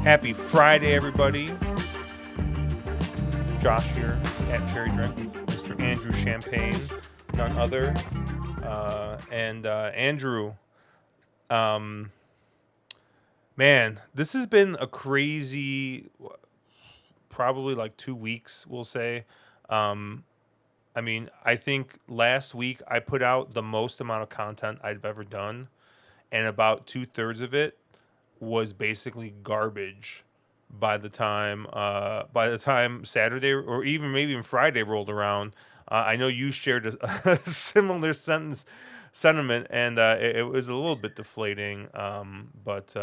Happy Friday, everybody. Josh here at Cherry Drink, Mr. Andrew Champagne, none other. And Andrew, um, man, this has been a crazy, probably like 2 weeks, we'll say. Um, I think last week I put out the most amount of content I've ever done, and about 2/3 of it was basically garbage by the time Saturday or even Friday rolled around. I know you shared a similar sentiment, and it was a little bit deflating. But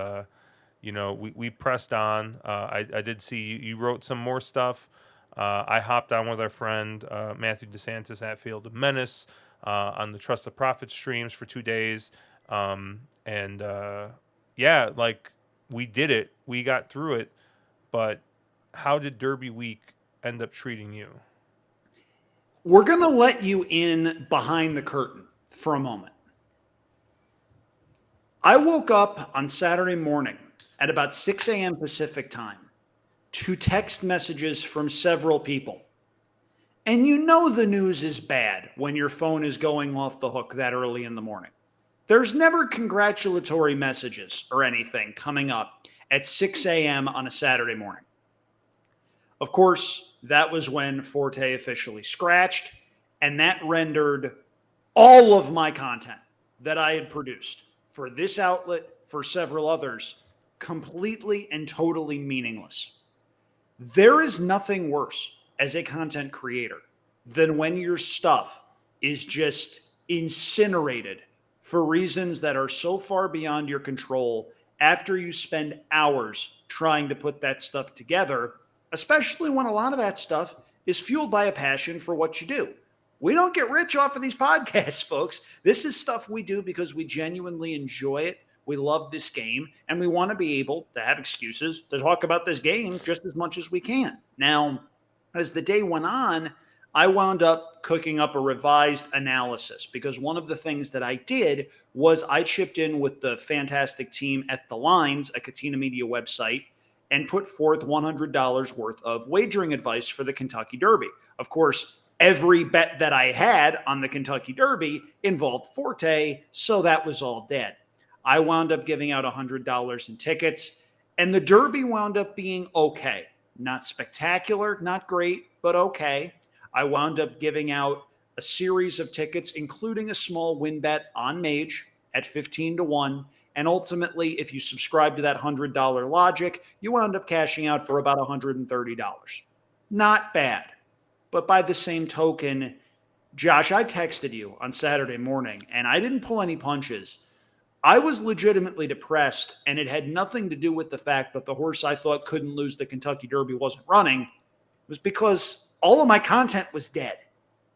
we pressed on. I did see you wrote some more stuff. I hopped on with our friend Matthew DeSantis at Field of Menace on the Trust the Prophet streams for 2 days. And yeah, like we did it. We got through it. But how did Derby Week end up treating you? We're going to let you in behind the curtain for a moment. I woke up on Saturday morning at about 6 a.m. Pacific time to text messages from several people. And you know the news is bad when your phone is going off the hook that early in the morning. There's never congratulatory messages or anything coming up at 6 a.m. on a Saturday morning. Of course, that was when Forte officially scratched, and that rendered all of my content that I had produced for this outlet, for several others, completely and totally meaningless. There is nothing worse as a content creator than when your stuff is just incinerated for reasons that are so far beyond your control after you spend hours trying to put that stuff together, especially when a lot of that stuff is fueled by a passion for what you do. We don't get rich off of these podcasts, folks. This is stuff we do because we genuinely enjoy it. We love this game, and we want to be able to have excuses to talk about this game just as much as we can. Now, as the day went on, I wound up cooking up a revised analysis because one of the things that I did was I chipped in with the fantastic team at The Lines, a Katina Media website, and put forth $100 worth of wagering advice for the Kentucky Derby. Of course, every bet that I had on the Kentucky Derby involved Forte, so that was all dead. I wound up giving out $100 in tickets, and the Derby wound up being okay. Not spectacular, not great, but okay. I wound up giving out a series of tickets, including a small win bet on Mage at 15 to 1. And ultimately, if you subscribe to that $100 logic, you wound up cashing out for about $130. Not bad. But by the same token, Josh, I texted you on Saturday morning and I didn't pull any punches. I was legitimately depressed, and it had nothing to do with the fact that the horse I thought couldn't lose the Kentucky Derby wasn't running. It was because all of my content was dead.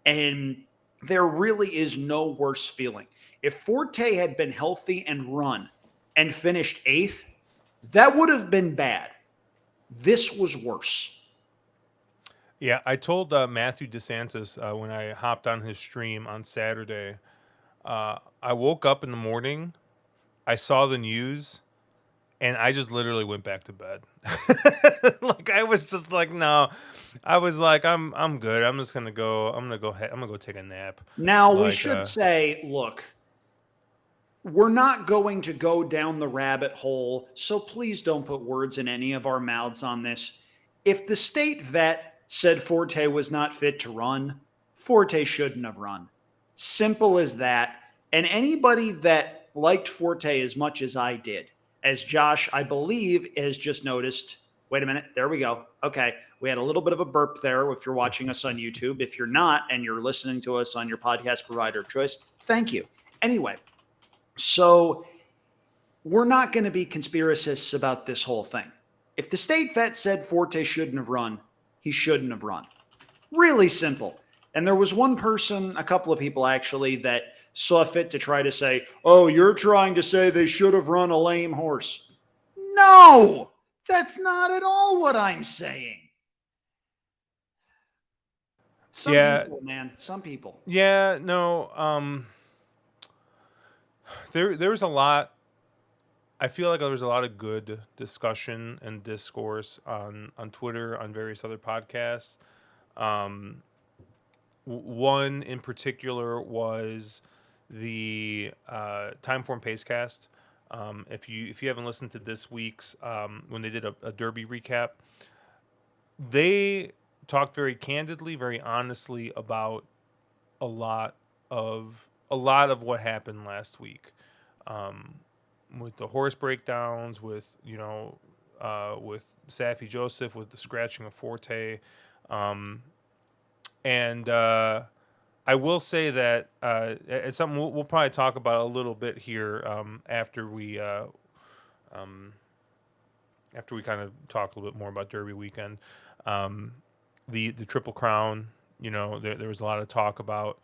And there really is no worse feeling. If Forte had been healthy and run and finished eighth, that would have been bad. This was worse. Yeah, I told Matthew DeSantis when I hopped on his stream on Saturday. I woke up in the morning, I saw the news, and I just literally went back to bed. Like I was just like, no. I was like, I'm good. I'm just gonna go. I'm gonna go take a nap. Now, we Like, should say, look, we're not going to go down the rabbit hole, so please don't put words in any of our mouths on this. If the state vet said Forte was not fit to run, Forte shouldn't have run. Simple as that. And anybody that liked Forte as much as I did, as Josh, I believe, has just noticed. Wait a minute. There we go. Okay. We had a little bit of a burp there if you're watching us on YouTube. If you're not and you're listening to us on your podcast provider of choice, thank you. Anyway, so we're not going to be conspiracists about this whole thing. If the state vet said Forte shouldn't have run, he shouldn't have run. Really simple. And there was one person, a couple of people actually, that saw fit to try to say, oh, you're trying to say they should have run a lame horse. No, that's not at all what I'm saying. Some yeah, people, man, some people. yeah, no. There's a lot. I feel like there was a lot of good discussion and discourse on Twitter, on various other podcasts. Um, One in particular was the Timeform Pacecast. If you haven't listened to this week's when they did a Derby recap, they talked very candidly, very honestly about a lot a lot of what happened last week, um, with the horse breakdowns, with Safi Joseph, with the scratching of Forte, um, and I will say that it's something we'll probably talk about a little bit here um, after we kind of talk a little bit more about Derby weekend. Um, the Triple Crown, there was a lot of talk about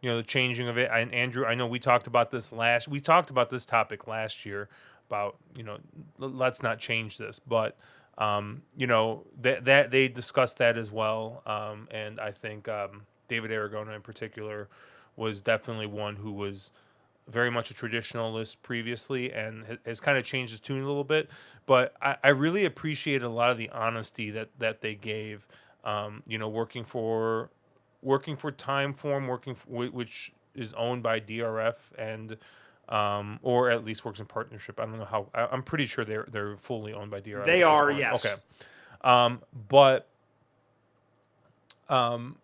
the changing of it. And Andrew, I know we talked about this topic last year about let's not change this, but that they discussed that as well. And I think David Aragona in particular was definitely one who was very much a traditionalist previously and has kind of changed his tune a little bit. But I really appreciate a lot of the honesty that they gave. Working for Timeform, which is owned by DRF and or at least works in partnership. I don't know how. I'm pretty sure they're fully owned by DRF They at this are, point. Okay, yes. but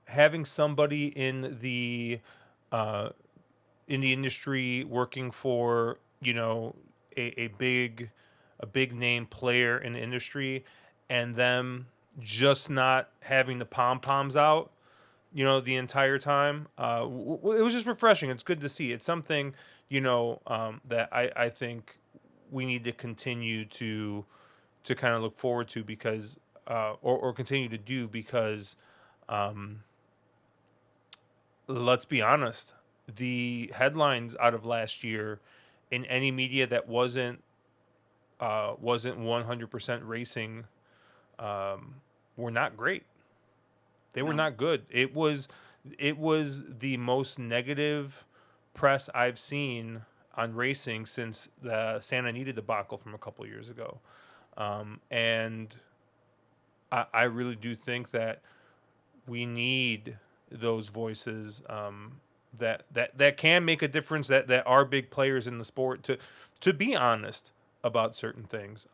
having somebody uh, in the industry working for a big name player in the industry, and them just not having the pom poms out the entire time. It was just refreshing. It's good to see. It's something that I think we need to continue to kind of look forward to, because or continue to do, because um, let's be honest, the headlines out of last year in any media that wasn't 100% racing um, were not great. They were No. not good. It was the most negative press I've seen on racing since the Santa Anita debacle from a couple years ago. And I really do think that we need those voices, that can make a difference, that are big players in the sport, to be honest about certain things.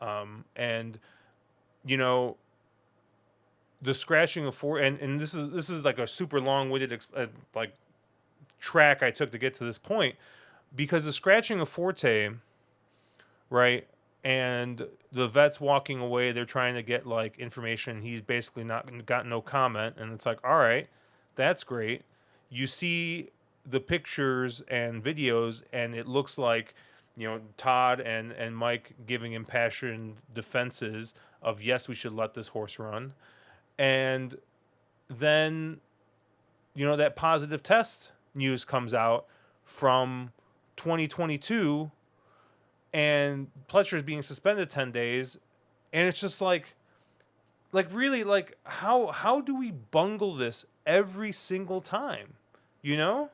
And you know the scratching of four, and this is like a super long-winded like track I took to get to this point, because the scratching of Forte, right? And the vet's walking away. They're trying to get like information. He's basically not got no comment, and it's like, all right, that's great. You see the pictures and videos, and it looks like Todd and Mike giving impassioned defenses of, yes, we should let this horse run, and then that positive test news comes out from 2022, and Pletcher's being suspended 10 days, and it's just like really, like, how do we bungle this every single time, you know?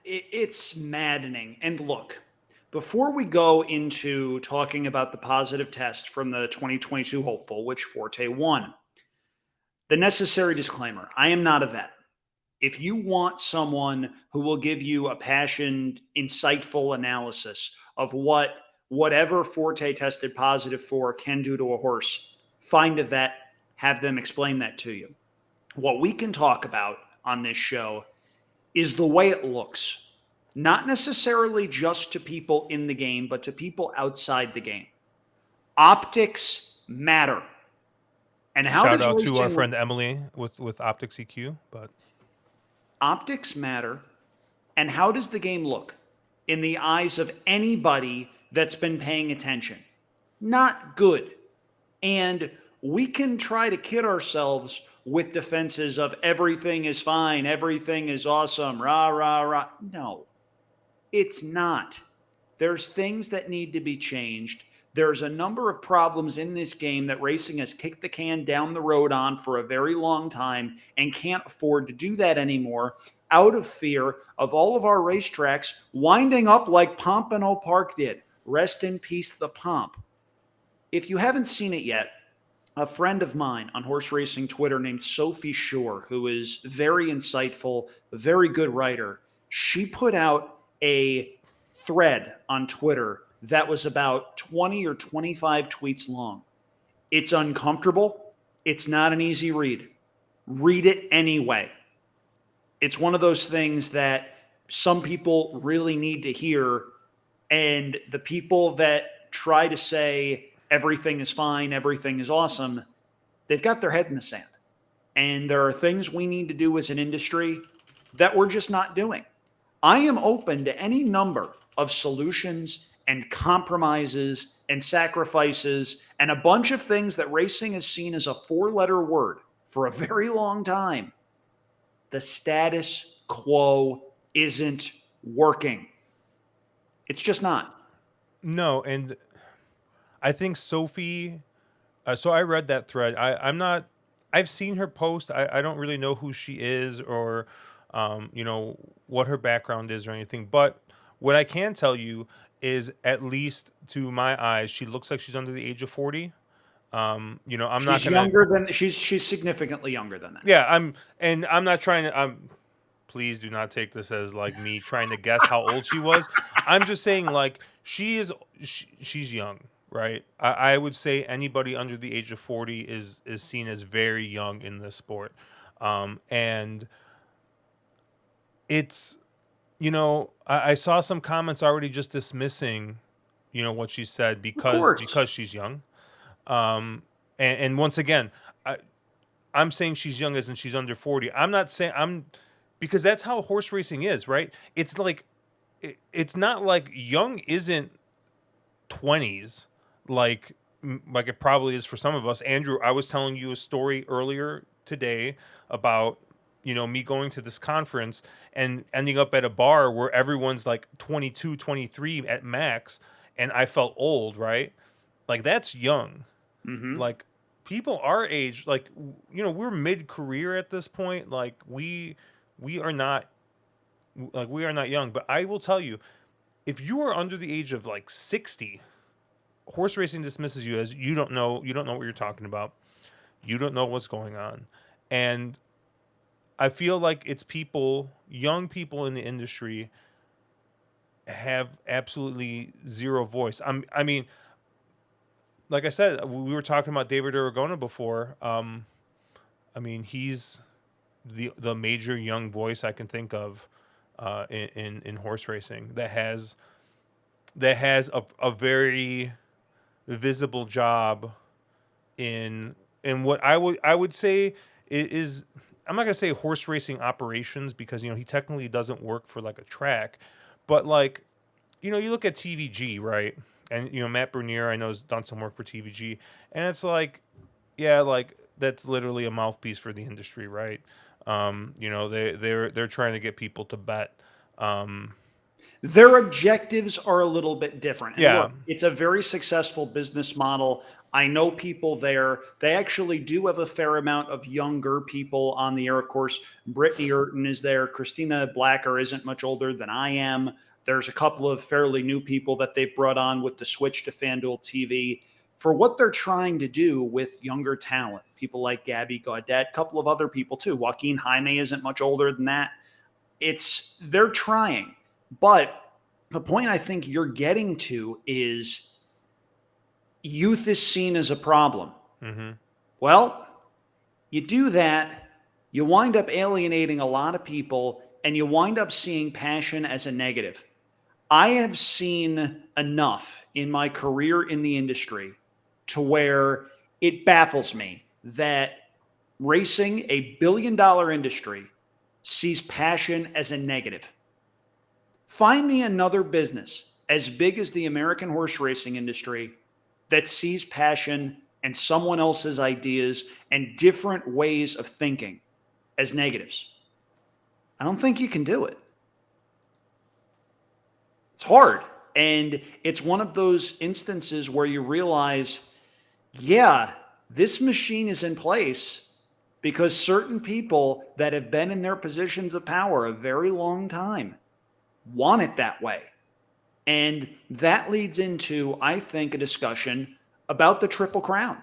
It's maddening. And look, before we go into talking about the positive test from the 2022 hopeful, which Forte won, the necessary disclaimer: I am not a vet. If you want someone who will give you a passionate, insightful analysis of what whatever Forte tested positive for can do to a horse, find a vet, have them explain that to you. What we can talk about on this show is the way it looks, not necessarily just to people in the game, but to people outside the game. Optics matter. And how Shout does out to our racing friend Emily with Optics EQ. But optics matter? And how does the game look in the eyes of anybody that's been paying attention? Not good. And we can try to kid ourselves with defenses of everything is fine, everything is awesome, rah, rah, rah. No, it's not. There's things that need to be changed. There's a number of problems in this game that racing has kicked the can down the road on for a very long time and can't afford to do that anymore, out of fear of all of our racetracks winding up like Pompano Park did. Rest in peace, the pomp. If you haven't seen it yet, a friend of mine on horse racing Twitter named Sophie Shore, who is very insightful, a very good writer, she put out a thread on Twitter that was about 20 or 25 tweets long. It's uncomfortable. It's not an easy read. Read it anyway. It's one of those things that some people really need to hear. And the people that try to say everything is fine, everything is awesome, they've got their head in the sand. And there are things we need to do as an industry that we're just not doing. I am open to any number of solutions and compromises and sacrifices and a bunch of things that racing is seen as a four-letter word for a very long time. The status quo isn't working. It's just not. No, and I think Sophie. So I read that thread. I'm not. I've seen her post. I don't really know who she is or, what her background is or anything. But what I can tell you is, at least to my eyes, she looks like she's under the age of 40. I'm not She's gonna. younger than she's significantly younger than that. Yeah, I'm not trying to. Please do not take this as like me trying to guess how old she was. I'm just saying, like, she's young, right? I would say anybody under the age of 40 is seen as very young in this sport. And it's, I saw some comments already just dismissing, what she said Of because course. she's young. And once again, I'm saying she's young as in she's under 40. I'm not saying I'm because that's how horse racing is, right? It's like it's not like young isn't 20s like it probably is for some of us. Andrew, I was telling you a story earlier today about me going to this conference and ending up at a bar where everyone's like 22, 23 at max, and I felt old, right? Like that's young. Mm-hmm. Like people our age, like we're mid-career at this point. Like we are not we are not young. But I will tell you, if you are under the age of like 60, horse racing dismisses you as you don't know what you're talking about. You don't know what's going on. And I feel like it's young people in the industry have absolutely zero voice. I mean, like I said, we were talking about David Aragona before. I mean, he's the major young voice I can think of in horse racing that has a very visible job in what I would say is, I'm not gonna say horse racing operations, because he technically doesn't work for like a track, but like you look at TVG, right? And Matt Bernier, I know, has done some work for TVG, and it's like, yeah, like that's literally a mouthpiece for the industry, right? They're trying to get people to bet. Um, Their objectives are a little bit different. And yeah, look, it's a very successful business model. I know people there. They actually do have a fair amount of younger people on the air. Of course, Brittany Urton is there. Christina Blacker isn't much older than I am. There's a couple of fairly new people that they've brought on with the switch to FanDuel TV for what they're trying to do with younger talent. People like Gabby Gaudet, a couple of other people too. Joaquin Jaime isn't much older than that. They're trying. But the point I think you're getting to is youth is seen as a problem. hmm Well, you do that, you wind up alienating a lot of people, and you wind up seeing passion as a negative. I have seen enough in my career in the industry to where it baffles me that racing, a billion-dollar industry, sees passion as a negative. Find me another business as big as the American horse racing industry that sees passion and someone else's ideas and different ways of thinking as negatives. I don't think you can do it. It's hard. And it's one of those instances where you realize, yeah, this machine is in place because certain people that have been in their positions of power a very long time want it that way. And that leads into, I think, a discussion about the Triple Crown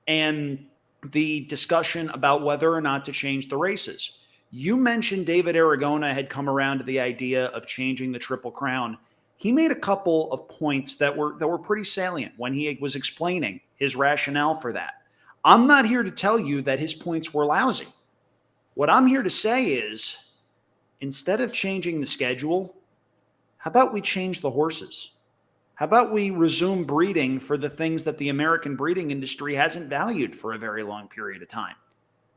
and the discussion about whether or not to change the races. You mentioned David Aragona had come around to the idea of changing the Triple Crown. He made a couple of points that were pretty salient when he was explaining his rationale for that. I'm not here to tell you that his points were lousy. What I'm here to say is, instead of changing the schedule, how about we change the horses? How about we resume breeding for the things that the American breeding industry hasn't valued for a very long period of time?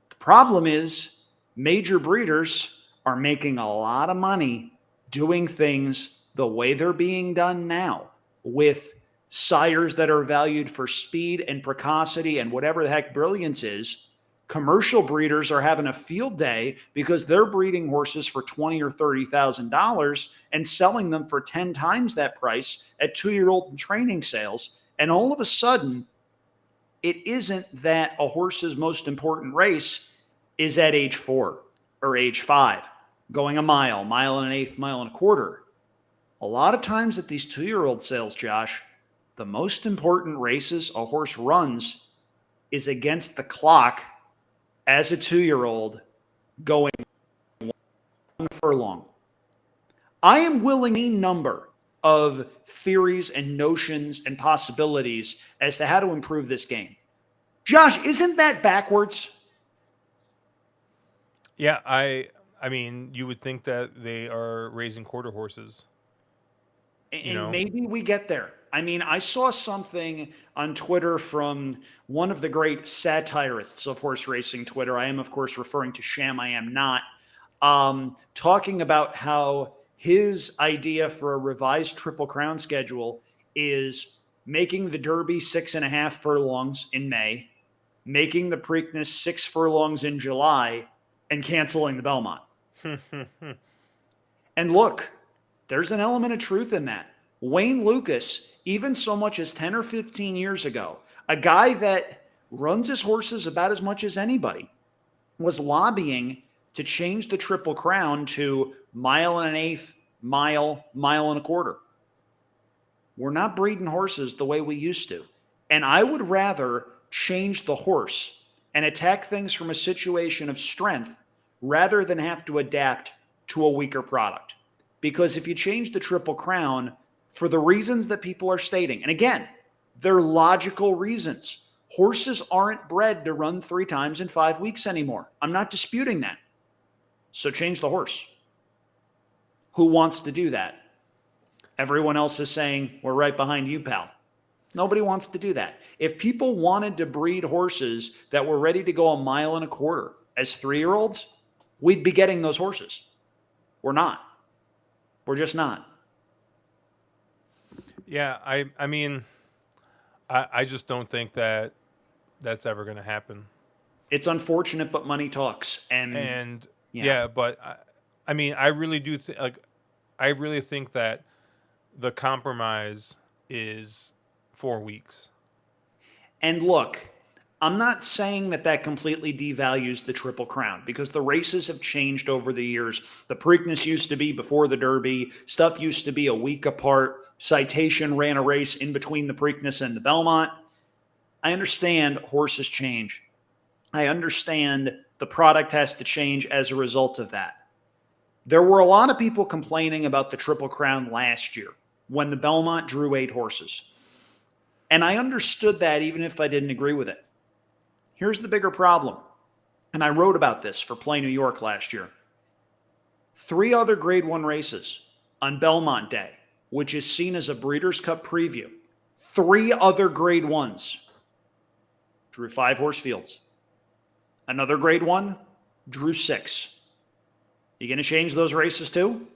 The problem is major breeders are making a lot of money doing things the way they're being done now, with sires that are valued for speed and precocity and whatever the heck brilliance is. Commercial breeders are having a field day because they're breeding horses for $20,000 or $30,000 and selling them for 10 times that price at 2-year-old training sales. And all of a sudden, it isn't that a horse's most important race is at age 4 or age 5, going a mile, mile and an eighth, mile and a quarter. A lot of times at these 2-year-old sales, Josh, the most important races a horse runs is against the clock as a 2-year-old going 1 furlong. I am willing a number of theories and notions and possibilities as to how to improve this game. Josh, isn't that backwards? Yeah, I mean, you would think that they are raising quarter horses, you And know. maybe we get there. I mean, I saw something on Twitter from one of the great satirists of horse racing Twitter. I am, of course, referring to Sham. I am not. Talking about how his idea for a revised Triple Crown schedule is making the Derby 6.5 furlongs in May, making the Preakness 6 furlongs in July, and canceling the Belmont. And look, there's an element of truth in that. Wayne Lucas, even so much as 10 or 15 years ago, a guy that runs his horses about as much as anybody, was lobbying to change the Triple Crown to mile and an eighth, mile, mile and a quarter. We're not breeding horses the way we used to. And I would rather change the horse and attack things from a situation of strength rather than have to adapt to a weaker product. Because if you change the Triple Crown for the reasons that people are stating, and again, they're logical reasons. Horses aren't bred to run 3 times in 5 weeks anymore. I'm not disputing that. So change the horse. Who wants to do that? Everyone else is saying, we're right behind you, pal. Nobody wants to do that. If people wanted to breed horses that were ready to go a mile and a quarter as 3-year-olds, we'd be getting those horses. We're not. We're just not. Yeah, I mean, I just don't think that that's ever going to happen. It's unfortunate, but money talks. And And yeah. yeah, but I mean, I really do like I really think that the compromise is 4 weeks. And look, I'm not saying that that completely devalues the Triple Crown because the races have changed over the years. The Preakness used to be before the Derby. Stuff used to be a week apart. Citation ran a race in between the Preakness and the Belmont. I understand horses change. I understand the product has to change as a result of that. There were a lot of people complaining about the Triple Crown last year when the Belmont drew 8 horses. And I understood that even if I didn't agree with it. Here's the bigger problem. And I wrote about this for Play New York last year. 3 other Grade 1 races on Belmont Day, which is seen as a Breeders' Cup preview. 3 other Grade 1s drew 5 horse fields. Another Grade 1 drew 6. You going to change those races too?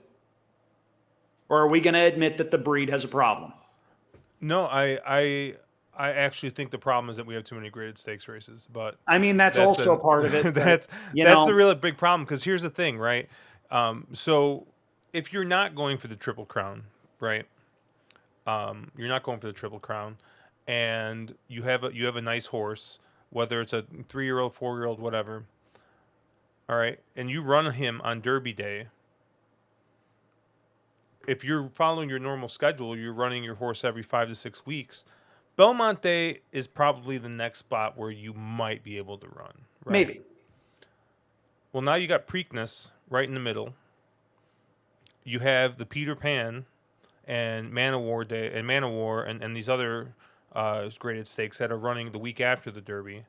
Or are we going to admit that the breed has a problem? No, I actually think the problem is that we have too many graded stakes races, but I mean, that's that's also an part of it. But, that's you that's the know, real big problem because here's the thing, right? So if you're not going for the triple crown, right? You're not going for the triple crown, and you have a nice horse, whether it's a 3-year-old, 4-year-old, whatever. All right, and you run him on Derby Day. if you're following your normal schedule, you're running your horse every 5 to 6 weeks. Belmonte is probably the next spot where you might be able to run, right? Maybe. Well, now you got Preakness right in the middle. You have the Peter Pan and Man of War Day and Man of War and these other graded stakes that are running the week after the Derby.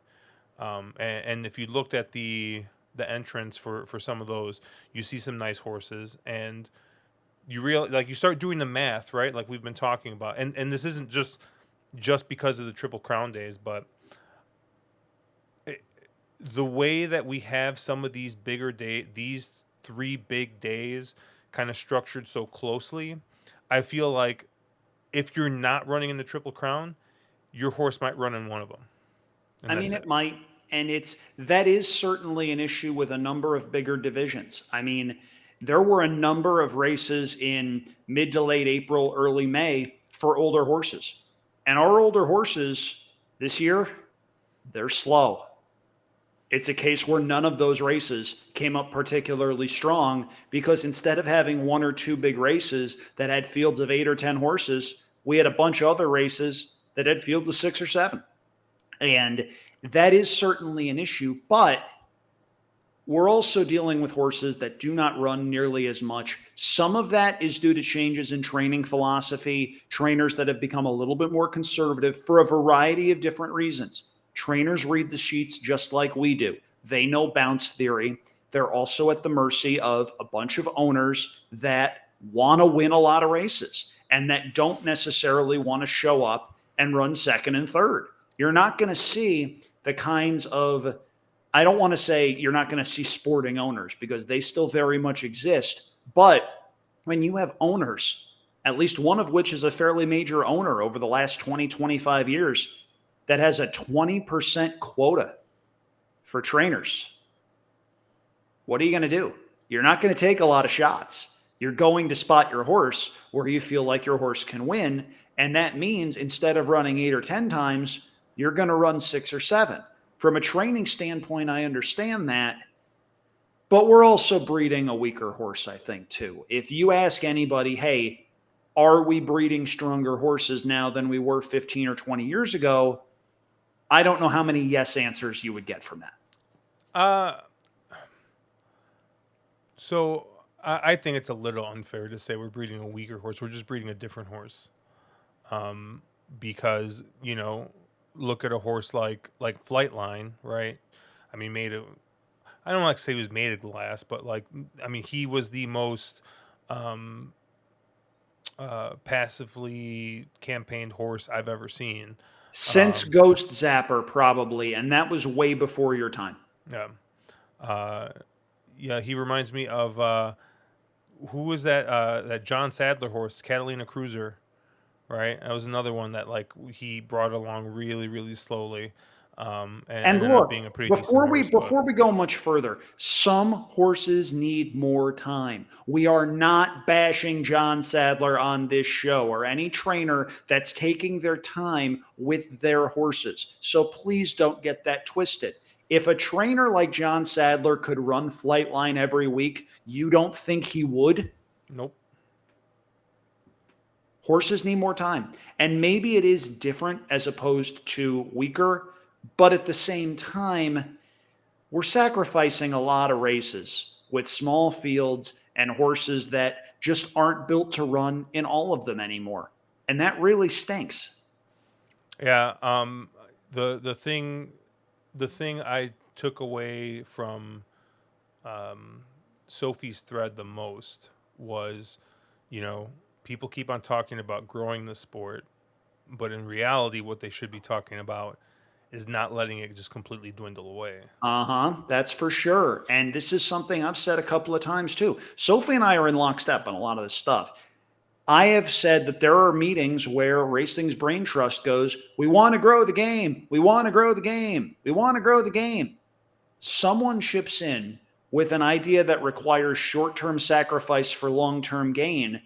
And if you looked at the entrance for some of those, you see some nice horses, and you start doing the math, right? Like we've been talking about, and this isn't just because of the Triple Crown days, but the way that we have some of these three big days kind of structured so closely, I feel like if you're not running in the Triple Crown, your horse might run in one of them, I and mean, that's it it. might, and that is certainly an issue with a number of bigger divisions. I mean, there were a number of races in mid to late April, early May for older horses. And our older horses this year, they're slow. It's a case where none of those races came up particularly strong because instead of having one or two big races that had fields of 8 or 10 horses, we had a bunch of other races that had fields of 6 or 7. And that is certainly an issue, but we're also dealing with horses that do not run nearly as much. Some of that is due to changes in training philosophy, trainers that have become a little bit more conservative for a variety of different reasons. Trainers read the sheets just like we do. They know bounce theory. They're also at the mercy of a bunch of owners that want to win a lot of races and that don't necessarily want to show up and run second and third. You're not going to see the kinds of, I don't want to say you're not going to see sporting owners because they still very much exist. But when you have owners, at least one of which is a fairly major owner over the last 20, 25 years, that has a 20% quota for trainers, what are you going to do? You're not going to take a lot of shots. You're going to spot your horse where you feel like your horse can win. And that means instead of running 8 or 10 times, you're going to run 6 or 7. From a training standpoint, I understand that. But we're also breeding a weaker horse, I think, too. If you ask anybody, hey, are we breeding stronger horses now than we were 15 or 20 years ago? I don't know how many yes answers you would get from that. Uh, so I think it's a little unfair to say we're breeding a weaker horse. We're just breeding a different horse. Because look at a horse like Flightline, right? I mean, I don't like to say he was made of glass, but like, I mean, he was the most um, passively campaigned horse I've ever seen. Since Um, Ghost Zapper, probably, and that was way before your time. yeah, uh, yeah, he reminds me of who was that John Sadler horse, Catalina Cruiser, right? That was another one that like he brought along really, really slowly, and And ended up look, being a pretty decent horse. But before we go much further, some horses need more time. We are not bashing John Sadler on this show or any trainer that's taking their time with their horses. So please don't get that twisted. If a trainer like John Sadler could run Flightline every week, you don't think he would? nope. Horses need more time. And maybe it is different as opposed to weaker, but at the same time, we're sacrificing a lot of races with small fields and horses that just aren't built to run in all of them anymore. And that really stinks. Yeah. The thing I took away from Sophie's thread the most was, you know, people keep on talking about growing the sport, but in reality, what they should be talking about is not letting it just completely dwindle away. Uh huh. That's for sure. And this is something I've said a couple of times too. Sophie and I are in lockstep on a lot of this stuff. I have said that there are meetings where Racing's Brain Trust goes, we want to grow the game. We want to grow the game. We want to grow the game. Someone chips in with an idea that requires short term sacrifice for long term gain.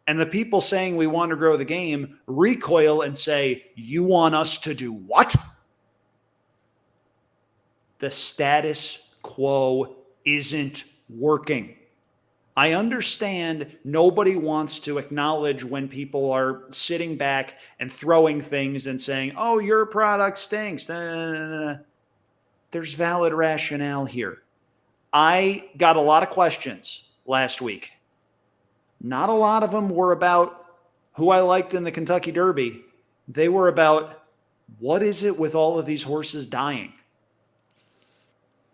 And the people saying we want to grow the game recoil and say, you want us to do what? The status quo isn't working. I understand nobody wants to acknowledge when people are sitting back and throwing things and saying, oh, your product stinks. Nah, nah, nah, nah. There's valid rationale here. I got a lot of questions last week. Not a lot of them were about who I liked in the Kentucky Derby. They were about what is it with all of these horses dying?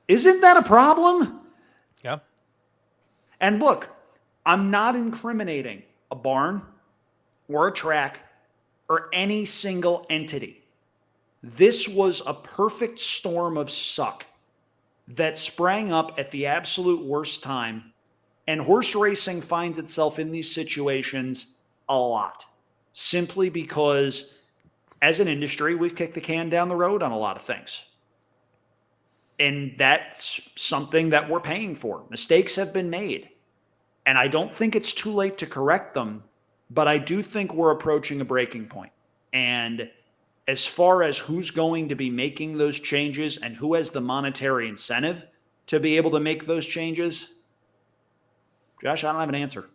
Isn't that a problem? Yeah. And look, I'm not incriminating a barn or a track or any single entity. This was a perfect storm of suck that sprang up at the absolute worst time. And horse racing finds itself in these situations a lot simply because, as an industry, we've kicked the can down the road on a lot of things. And that's something that we're paying for. Mistakes have been made. And I don't think it's too late to correct them, but I do think we're approaching a breaking point. And as far as who's going to be making those changes and who has the monetary incentive to be able to make those changes, Josh, I don't have an answer.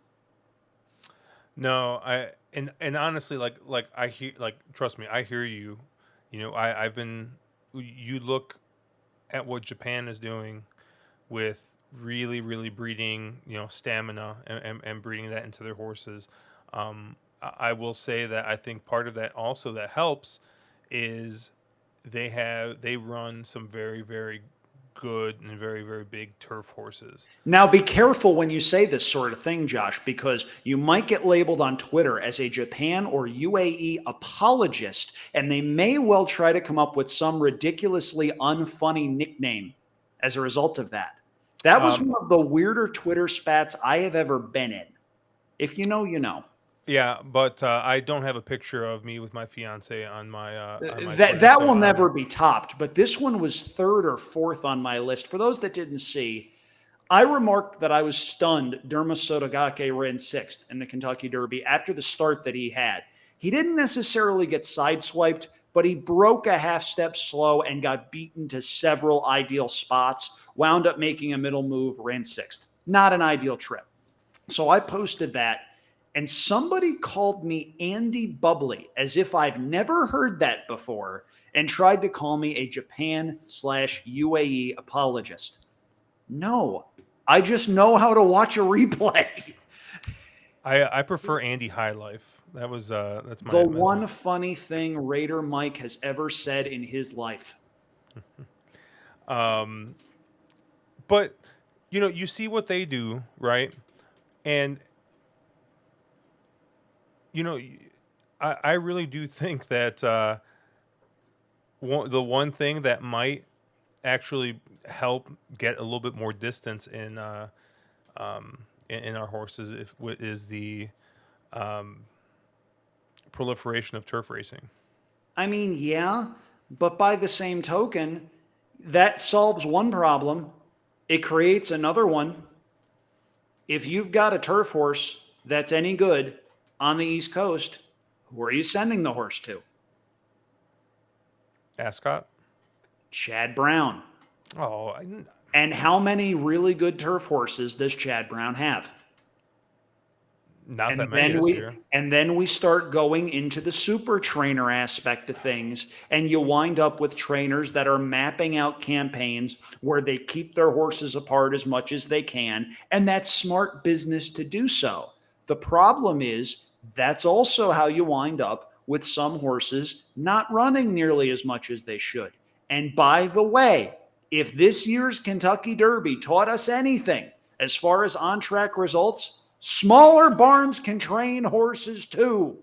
No, and honestly, like I hear, like, trust me, I hear you. I've been. You look at what Japan is doing with really, really breeding, stamina and breeding that into their horses. I will say that I think part of that also that helps is they run some very, very good and very, very big turf horses. Now, be careful when you say this sort of thing, Josh, because you might get labeled on Twitter as a Japan or UAE apologist, and they may well try to come up with some ridiculously unfunny nickname as a result of that. That was Um, one of the weirder Twitter spats I have ever been in. If you know, you know. yeah, but I don't have a picture of me with my fiance on my That Twitter, that so will never be topped, but this one was third or fourth on my list. For those that didn't see, I remarked that I was stunned Derma Sotogake ran sixth in the Kentucky Derby after the start that he had. He didn't necessarily get sideswiped, but he broke a half step slow and got beaten to several ideal spots, wound up making a middle move, ran sixth. Not an ideal trip. So I posted that, and somebody called me Andy Bubbly as if I've never heard that before and tried to call me a Japan/UAE apologist. No, I just know how to watch a replay. I prefer Andy High Life. That's The my one funny thing Raider Mike has ever said in his life. um but you see what they do, right? And you know y- I really do think that the one thing that might actually help get a little bit more distance in our horses is the um, proliferation of turf racing. I mean, yeah, but by the same token, that solves one problem. It creates another one. If you've got a turf horse that's any good on the East Coast, who are you sending the horse to? Ascot. Chad Brown. Oh, And how many really good turf horses does Chad Brown have? not that And many then this we year. and then we start going into the super trainer aspect of things, and you wind up with trainers that are mapping out campaigns where they keep their horses apart as much as they can, and that's smart business to do so. The problem is that's also how you wind up with some horses not running nearly as much as they should. And by the way, if this year's Kentucky Derby taught us anything as far as on track results, smaller barns can train horses too.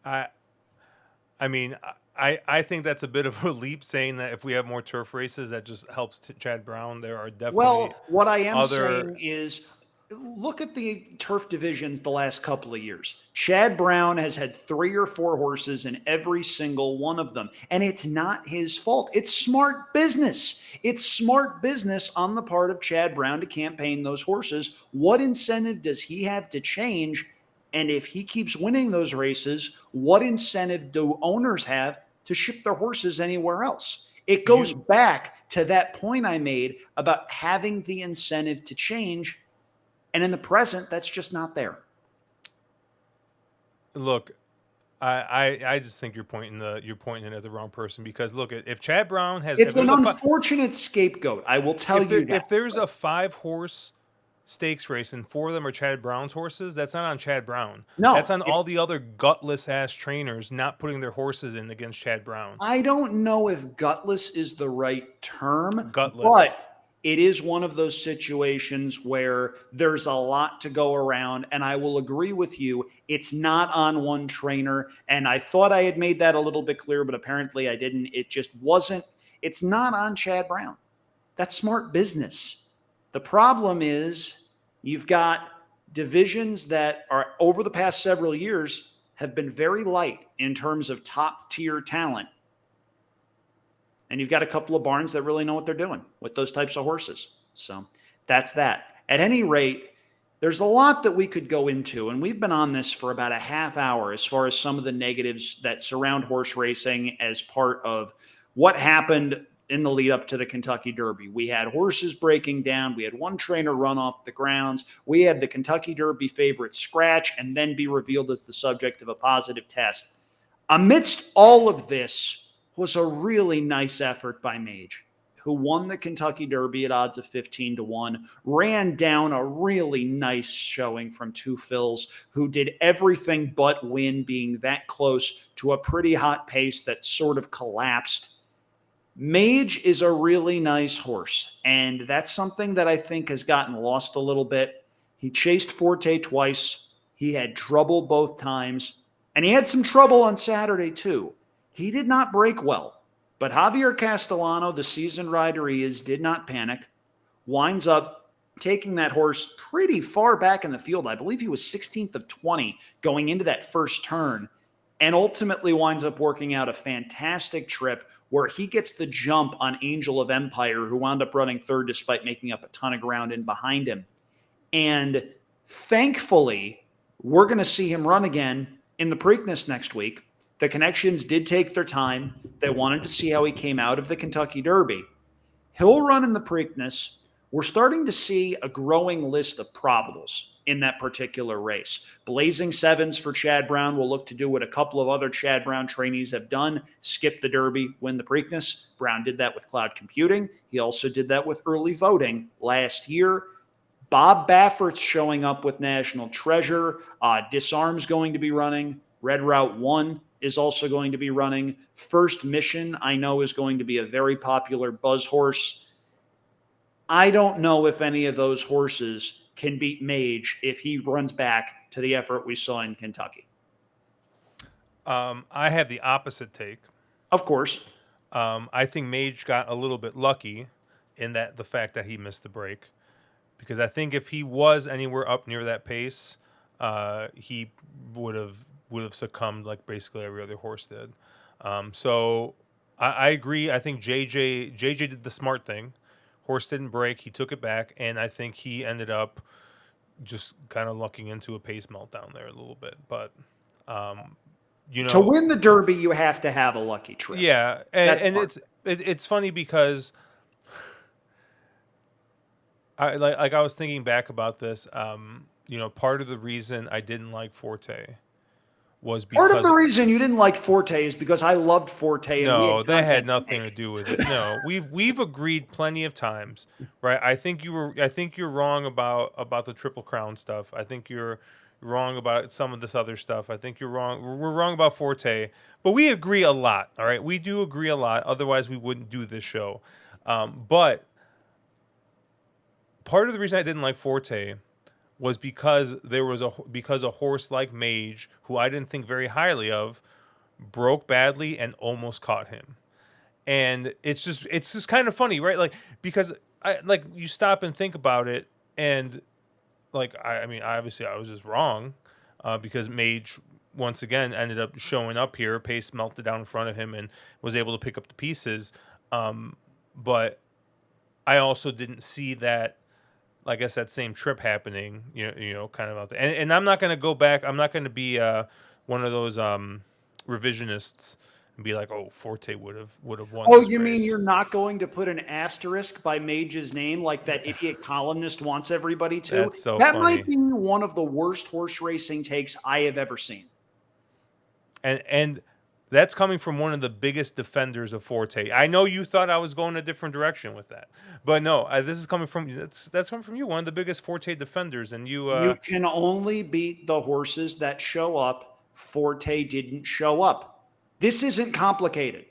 I I mean, I think that's a bit of a leap saying that if we have more turf races, that just helps Chad Brown. There are definitely Well, what I am other. saying is look at the turf divisions the last couple of years. Chad Brown has had 3 or 4 horses in every single one of them, and it's not his fault. It's smart business. It's smart business on the part of Chad Brown to campaign those horses. What incentive does he have to change? And if he keeps winning those races, what incentive do owners have to ship their horses anywhere else? It goes You back to that point I made about having the incentive to change. And in the present, that's just not there. look. I just think you're pointing it at the wrong person because look, if Chad Brown has It's an unfortunate scapegoat. I will tell you that. if there's a 5 horse stakes race and 4 of them are Chad Brown's horses, that's not on Chad Brown. That's No, on all the other gutless ass trainers not putting their horses in against Chad Brown. I don't know if gutless is the right term, Gutless. but it is one of those situations where there's a lot to go around. And I will agree with you. It's not on one trainer. And I thought I had made that a little bit clear, but apparently I didn't. It just wasn't. It's not on Chad Brown. That's smart business. The problem is you've got divisions that are over the past several years have been very light in terms of top tier talent. And you've got a couple of barns that really know what they're doing with those types of horses. So that's that. At any rate, there's a lot that we could go into, and we've been on this for about a half hour as far as some of the negatives that surround horse racing as part of what happened in the lead up to the Kentucky Derby. We had horses breaking down. We had one trainer run off the grounds. We had the Kentucky Derby favorite scratch and then be revealed as the subject of a positive test. Amidst all of this was a really nice effort by Mage, who won the Kentucky Derby at odds of 15-1, ran down a really nice showing from Two Phils, who did everything but win, being that close to a pretty hot pace that sort of collapsed. Mage is a really nice horse, and that's something that I think has gotten lost a little bit. He chased Forte twice. He had trouble both times, and he had some trouble on Saturday too. He did not break well, but Javier Castellano, the seasoned rider he is, did not panic, winds up taking that horse pretty far back in the field. I believe he was 16th of 20 going into that first turn, and ultimately winds up working out a fantastic trip where he gets the jump on Angel of Empire, who wound up running third despite making up a ton of ground in behind him. And thankfully, we're going to see him run again in the Preakness next week. The connections did take their time. They wanted to see how he came out of the Kentucky Derby. He'll run in the Preakness. We're starting to see a growing list of probables in that particular race. Blazing Sevens for Chad Brown will look to do what a couple of other Chad Brown trainees have done: skip the Derby, win the Preakness. Brown did that with Cloud Computing. He also did that with early voting last year. Bob Baffert's showing up with National Treasure. Disarm's going to be running. Red Route 1 is also going to be running. First Mission, I know, is going to be a very popular buzz horse. I don't know if any of those horses can beat Mage if he runs back to the effort we saw in Kentucky. I have the opposite take. Of course. I think Mage got a little bit lucky in that the fact that he missed the break, because I think if he was anywhere up near that pace, he would have succumbed like basically every other horse did. So I agree. I think JJ did the smart thing. Horse didn't break. He took it back, and I think he ended up just kind of lucking into a pace meltdown there a little bit. But To win the Derby, you have to have a lucky trip. yeah, and it's funny because I was thinking back about this. Part of the reason I didn't like Forte was Part of because the reason you didn't like Forte is because I loved Forte. no, that had nothing to do with it. No, we've agreed plenty of times, right? I think you're wrong about the Triple Crown stuff. I think you're wrong about some of this other stuff. I think you're wrong. We're wrong about Forte, but we agree a lot. All right, we do agree a lot. Otherwise, we wouldn't do this show. But part of the reason I didn't like Forte was because a horse like Mage, who I didn't think very highly of, broke badly and almost caught him. And it's just kind of funny, right? Like, because you stop and think about it, and I mean obviously I was just wrong, because Mage once again ended up showing up here. Pace melted down in front of him and was able to pick up the pieces. But I also didn't see that, I guess, that same trip happening, kind of out there. And I'm not going to go back. I'm not going to be one of those revisionists and be like, oh, Forte would have won Oh, this you mean race. you're not going to put an asterisk by Mage's name like that idiot columnist wants everybody to? That's so That might funny. be one of the worst horse racing takes I have ever seen. And that's coming from one of the biggest defenders of Forte. I know you thought I was going a different direction with that, but no, this is coming from that's coming from you, one of the biggest Forte defenders, and you You can only beat the horses that show up. Forte didn't show up. This isn't complicated.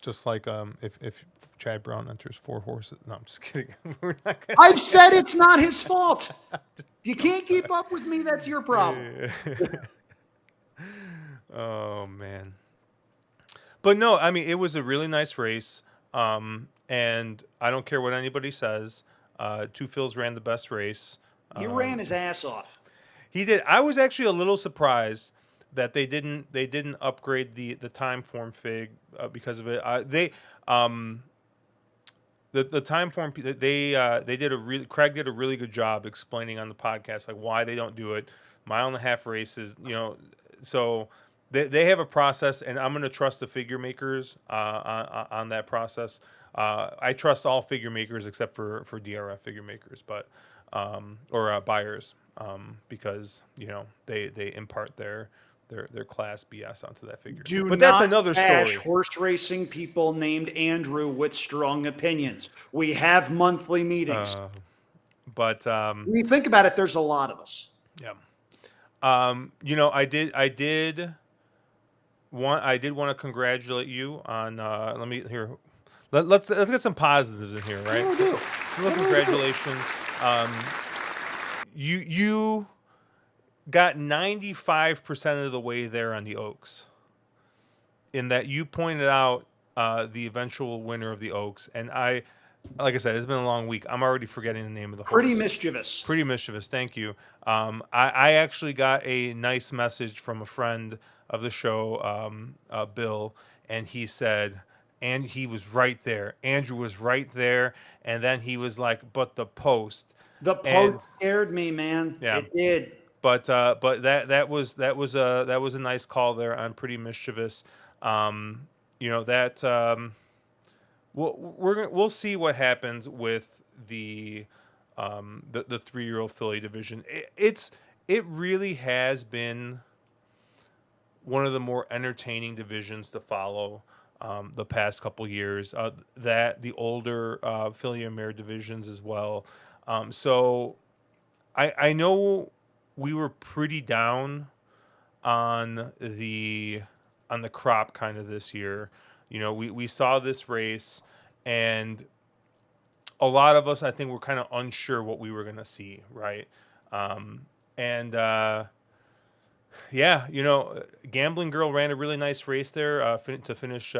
just like if Chad Brown enters 4 horses. No, I'm just kidding. We're not I've said it's not his fault. If you can't keep up with me, that's your problem. gonna. Oh man. But no, I mean it was a really nice race. And I don't care what anybody says. Two Phils ran the best race. He ran his ass off. He did. I was actually a little surprised that they didn't upgrade the time form fig because of it. The time form they did a really Craig did a really good job explaining on the podcast like why they don't do it. Mile and a half races, so they have a process, and I'm going to trust the figure makers on that process. I trust all figure makers except for DRF figure makers, but or buyers, because they impart their class BS onto that figure. Do But that's not another bash story. horse racing people named Andrew with strong opinions. We have monthly meetings. But When you think about it, there's a lot of us. yeah. I did want to congratulate you on let me here. Let's get some positives in here, right? What do I do? Little What do I do? congratulations. Um, you got 95% of the way there on the Oaks. In that you pointed out the eventual winner of the Oaks, and like I said, it's been a long week. I'm already forgetting the name of the Pretty horse. mischievous. Pretty mischievous. Thank you. I actually got a nice message from a friend of the show, Bill, and he said, and he was right there. Andrew was right there, and then he was like, "But the post." The And post scared me, man. yeah, It did. but that was a nice call there on Pretty Mischievous. That we'll see what happens with the 3-year-old filly division. It really has been one of the more entertaining divisions to follow the past couple years. That the older filly and mare divisions as well. So I know we were pretty down on the crop kind of this year. We saw this race, and a lot of us, I think, were kind of unsure what we were going to see, right? And yeah, Gambling Girl ran a really nice race there to finish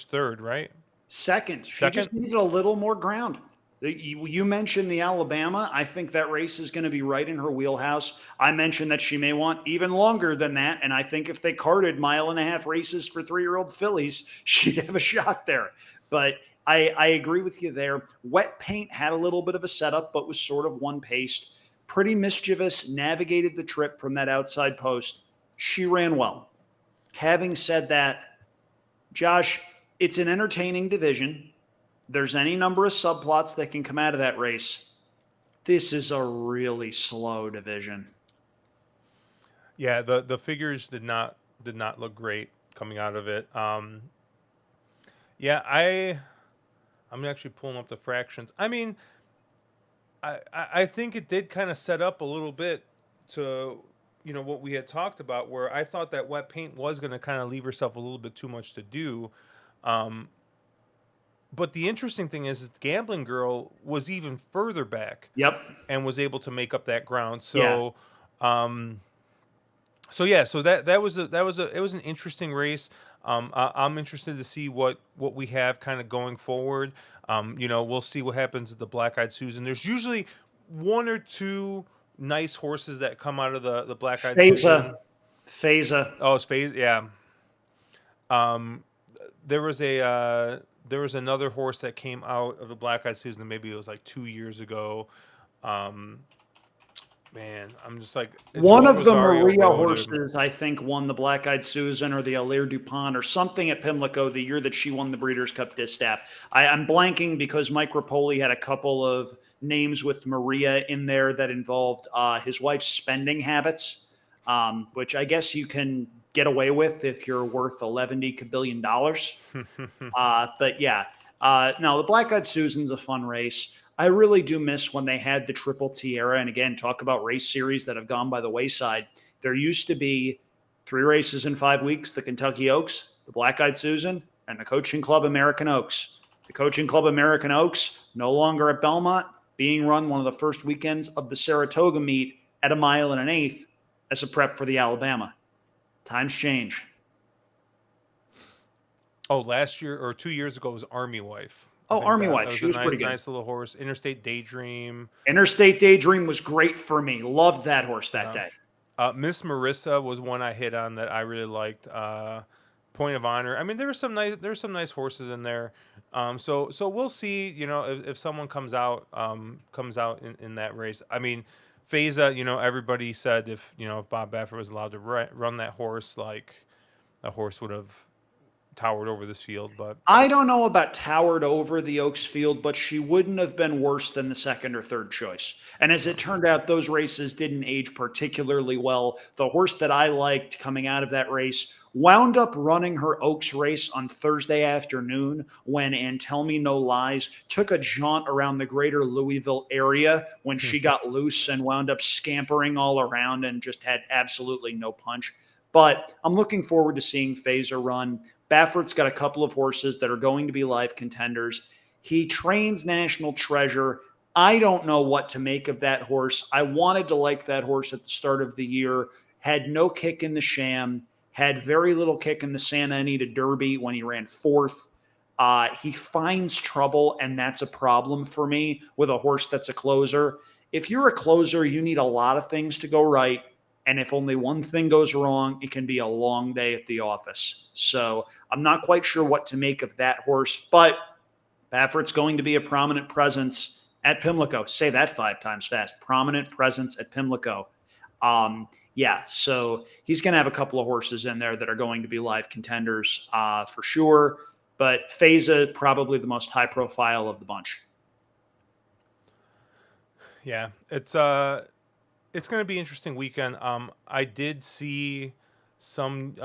third, right? Second, she Second. just needed a little more ground. You mentioned the Alabama. I think that race is going to be right in her wheelhouse. I mentioned that she may want even longer than that. And I think if they carted mile and a half races for 3-year-old fillies, she'd have a shot there. But I agree with you there. Wet Paint had a little bit of a setup, but was sort of one paced. Pretty Mischievous navigated the trip from that outside post. She ran well. Having said that, Josh, it's an entertaining division. There's any number of subplots that can come out of that race. This is a really slow division. Yeah, the figures did not look great coming out of it. Yeah, I'm actually pulling up the fractions. I mean, I think it did kind of set up a little bit to what we had talked about, where I thought that Wet Paint was going to kind of leave herself a little bit too much to do. But the interesting thing is Gambling Girl was even further back Yep. and was able to make up that ground. Yeah. So yeah, so that was it was an interesting race. I'm interested to see what we have kind of going forward. We'll see what happens with the Black Eyed Susan. There's usually one or two nice horses that come out of the Black Eyed Susan. Phasa. Oh, it's phase. Yeah. There was another horse that came out of the Black Eyed Susan. Maybe it was like 2 years ago. Man, I'm just like, it's One Joe of the Rosario Maria Road. And horses, I think, won the Black Eyed Susan or the Allaire DuPont or something at Pimlico the year that she won the Breeders' Cup Distaff. I'm blanking because Mike Rapoli had a couple of names with Maria in there that involved his wife's spending habits, which I guess you can get away with if you're worth $11 billion. But yeah, no, the Black Eyed Susan's a fun race. I really do miss when they had the Triple Tierra. And again, talk about race series that have gone by the wayside. There used to be 3 races in 5 weeks: the Kentucky Oaks, the Black Eyed Susan, and the Coaching Club American Oaks. The Coaching Club American Oaks, no longer at Belmont, being run one of the first weekends of the Saratoga meet at 1.125 miles as a prep for the Alabama. Times change. oh, last year or 2 years ago was Army Wife. I Oh, think Army that Wife, that was she a was nice, pretty good. nice little horse. Interstate Daydream. Interstate Daydream was great for me. Loved that horse that Yeah. day. Miss Marissa was one I hit on that I really liked. Point of Honor. I mean, there's some nice horses in there. So we'll see. You know, if someone comes out in that race. I mean, Feza. You know, everybody said if Bob Baffert was allowed to run that horse, like that horse would have towered over this field. But I don't know about towered over the Oaks field, but she wouldn't have been worse than the second or third choice. And as it turned out, those races didn't age particularly well. The horse that I liked coming out of that race wound up running her Oaks race on Thursday afternoon when, and tell me no lies, took a jaunt around the greater Louisville area when she got loose and wound up scampering all around and just had absolutely no punch. But I'm looking forward to seeing Phaser run. Baffert's got a couple of horses that are going to be live contenders. He trains National Treasure. I don't know what to make of that horse. I wanted to like that horse at the start of the year, had no kick in the Sham, had very little kick in the Santa Anita Derby when he ran fourth. He finds trouble, and that's a problem for me with a horse that's a closer. If you're a closer, you need a lot of things to go right. And if only one thing goes wrong, it can be a long day at the office. So I'm not quite sure what to make of that horse, but Baffert's going to be a prominent presence at Pimlico. Say that 5 times fast. Prominent presence at Pimlico. Yeah, so he's going to have a couple of horses in there that are going to be live contenders for sure. But Feza, probably the most high profile of the bunch. yeah, it's going to be an interesting weekend. I did see some.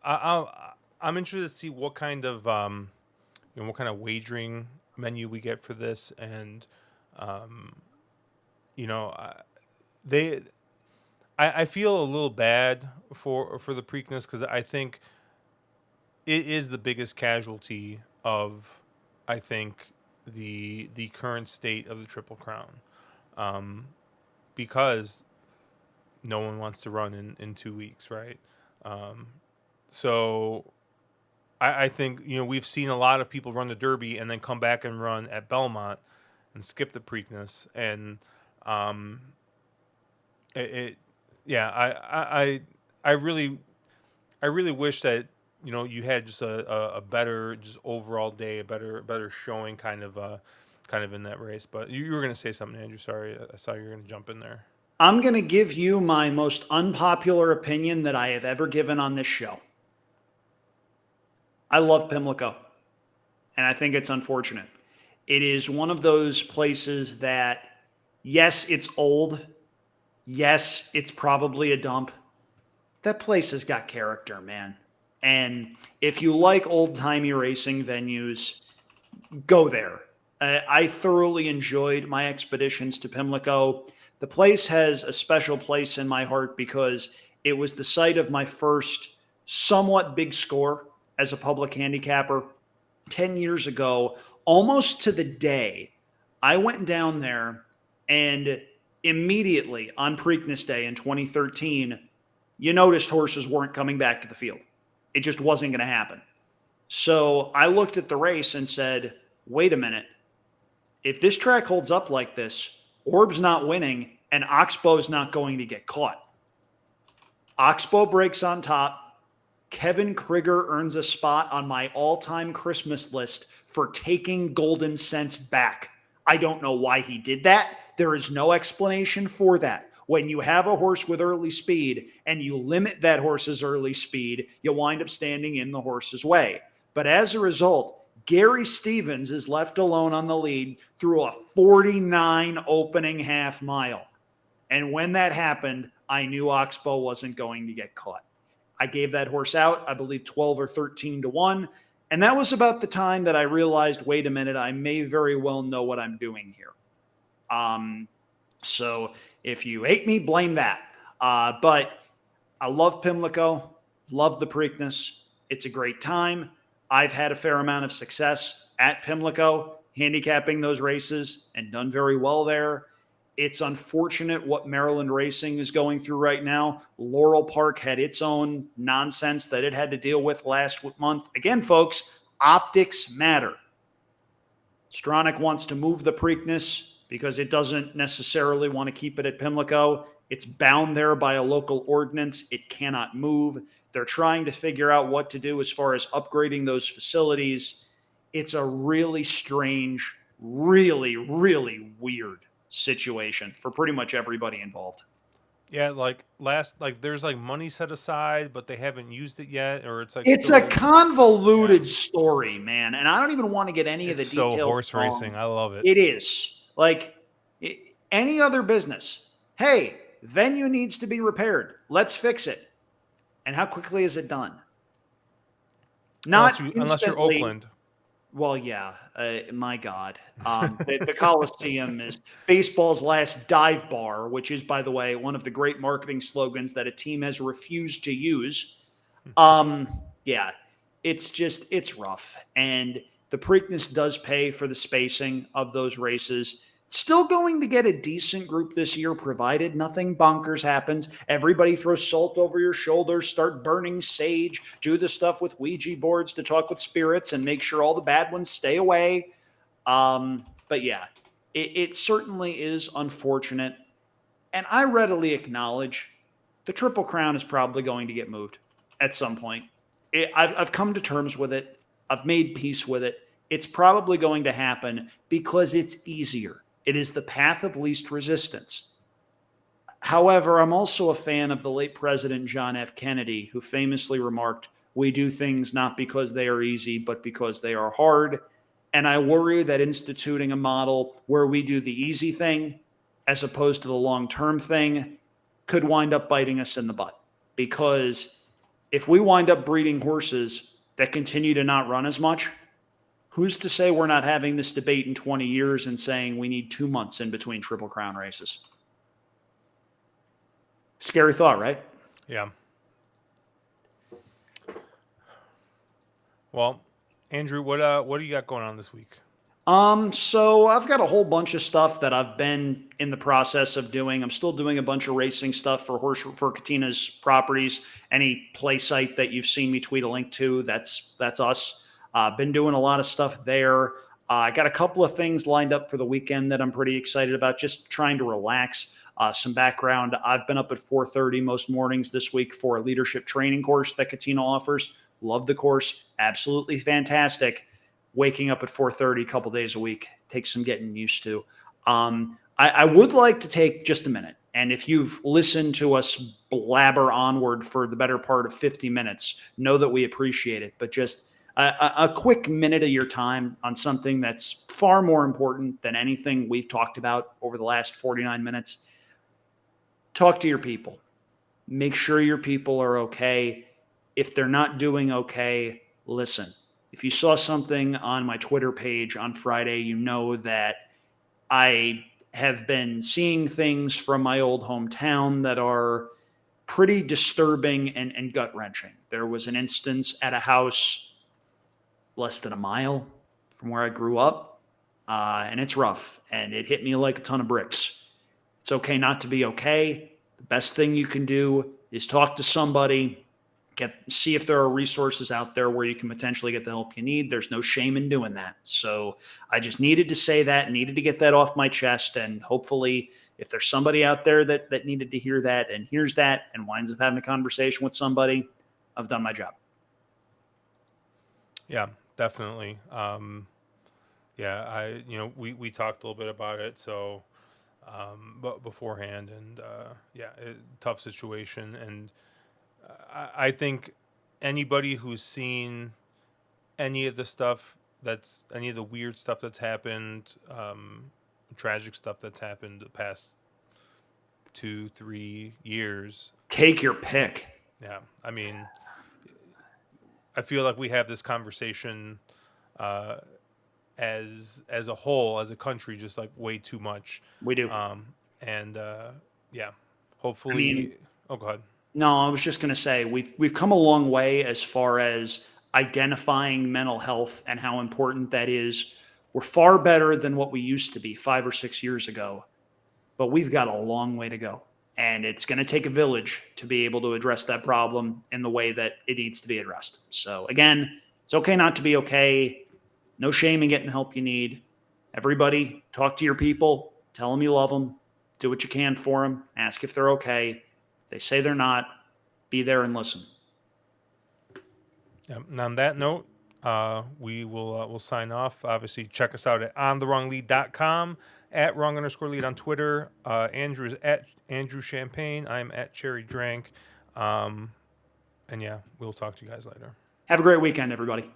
I'm interested to see what kind of what kind of wagering menu we get for this, and um, you know, they. I feel a little bad for the Preakness because I think it is the biggest casualty of, I think, the current state of the Triple Crown, um, because no one wants to run in 2 weeks, right? Um, so I think we've seen a lot of people run the Derby and then come back and run at Belmont and skip the Preakness, and um, it yeah I really wish that you had just a better just overall day, a better showing kind of in that race. But you were going to say something, Andrew. Sorry, I saw you were going to jump in there. I'm going to give you my most unpopular opinion that I have ever given on this show. I love Pimlico, and I think it's unfortunate. It is one of those places that, yes, it's old. Yes, it's probably a dump. That place has got character, man. And if you like old timey racing venues, go there. I thoroughly enjoyed my expeditions to Pimlico. The place has a special place in my heart because it was the site of my first somewhat big score as a public handicapper 10 years ago, almost to the day. I went down there and immediately on Preakness Day in 2013, you noticed horses weren't coming back to the field. It just wasn't going to happen. So I looked at the race and said, wait a minute. If this track holds up like this, Orb's not winning and Oxbow's not going to get caught. Oxbow breaks on top. Kevin Krigger earns a spot on my all-time Christmas list for taking Golden Sense back. I don't know why he did that. There is no explanation for that. When you have a horse with early speed and you limit that horse's early speed, you wind up standing in the horse's way. But as a result, Gary Stevens is left alone on the lead through a 49 opening half mile. And when that happened, I knew Oxbow wasn't going to get caught. I gave that horse out, I believe 12 or 13 to 1. And that was about the time that I realized, wait a minute, I may very well know what I'm doing here. So if you hate me, blame that. But I love Pimlico, love the Preakness. It's a great time. I've had a fair amount of success at Pimlico, handicapping those races and done very well there. It's unfortunate what Maryland racing is going through right now. Laurel Park had its own nonsense that it had to deal with last month. Again, folks, optics matter. Stronach wants to move the Preakness because it doesn't necessarily want to keep it at Pimlico. It's bound there by a local ordinance. It cannot move. They're trying to figure out what to do as far as upgrading those facilities. It's a really strange, really, really weird situation for pretty much everybody involved. Yeah, there's like money set aside, but they haven't used it yet, or it's like It's a still. Yeah, convoluted story, man. And I don't even want to get any of it's the so details horse racing. wrong. I love it. It is like any other business. Hey, venue needs to be repaired. Let's fix it. And how quickly is it done? Not Unless you're instantly. Oakland. Well, yeah, my God. The Coliseum is baseball's last dive bar, which is, by the way, one of the great marketing slogans that a team has refused to use. Yeah, it's rough. And the Preakness does pay for the spacing of those races. Still going to get a decent group this year, provided nothing bonkers happens. Everybody throws salt over your shoulders, start burning sage, do the stuff with Ouija boards to talk with spirits and make sure all the bad ones stay away. But yeah, it certainly is unfortunate. And I readily acknowledge the Triple Crown is probably going to get moved at some point. I've come to terms with it. I've made peace with it. It's probably going to happen because it's easier. It is the path of least resistance. However, I'm also a fan of the late President John F. Kennedy, who famously remarked, "We do things not because they are easy, but because they are hard." And I worry that instituting a model where we do the easy thing as opposed to the long term thing could wind up biting us in the butt. Because if we wind up breeding horses that continue to not run as much, who's to say we're not having this debate in 20 years and saying we need 2 months in between Triple Crown races? Scary thought, right? Yeah. Well, Andrew, what do you got going on this week? So I've got a whole bunch of stuff that I've been in the process of doing. I'm still doing a bunch of racing stuff for Katina's properties. Any play site that you've seen me tweet a link to, that's us. Been doing a lot of stuff there. I got a couple of things lined up for the weekend that I'm pretty excited about. Just trying to relax. Some background: I've been up at 4:30 most mornings this week for a leadership training course that Katina offers. Love the course, absolutely fantastic. Waking up at 4:30 a couple days a week takes some getting used to. I would like to take just a minute, and if you've listened to us blabber onward for the better part of 50 minutes, know that we appreciate it. But just a quick minute of your time on something that's far more important than anything we've talked about over the last 49 minutes. Talk to your people. Make sure your people are okay. If they're not doing okay, listen. If you saw something on my Twitter page on Friday, you know that I have been seeing things from my old hometown that are pretty disturbing and gut wrenching. There was an instance at a house less than a mile from where I grew up, and it's rough, and it hit me like a ton of bricks. It's okay not to be okay. The best thing you can do is talk to somebody, see if there are resources out there where you can potentially get the help you need. There's no shame in doing that. So I just needed to say that, needed to get that off my chest. And hopefully if there's somebody out there that needed to hear that and hears that and winds up having a conversation with somebody, I've done my job. Yeah, definitely. Yeah, we talked a little bit about it, so but beforehand, and yeah, tough situation. And I think anybody who's seen any of the stuff that's any of the weird stuff that's happened, tragic stuff that's happened the past 2 3 years. Take your pick. Yeah, I mean, I feel like we have this conversation uh, as a whole, as a country, just like way too much. We do. And yeah, I mean, hopefully. Oh, go ahead. no, I was just going to say we've come a long way as far as identifying mental health and how important that is. We're far better than what we used to be 5 or 6 years ago, but we've got a long way to go. And it's going to take a village to be able to address that problem in the way that it needs to be addressed. So, again, it's okay not to be okay. No shame in getting help you need. Everybody, talk to your people, tell them you love them, do what you can for them, ask if they're okay. If they say they're not, be there and listen. Yeah, and on that note, we will sign off. Obviously, check us out at ontherwronglead.com, at wrong_lead on Twitter. Andrew is at Andrew Champagne. I'm at Cherry Drank. And yeah, we'll talk to you guys later. Have a great weekend, everybody.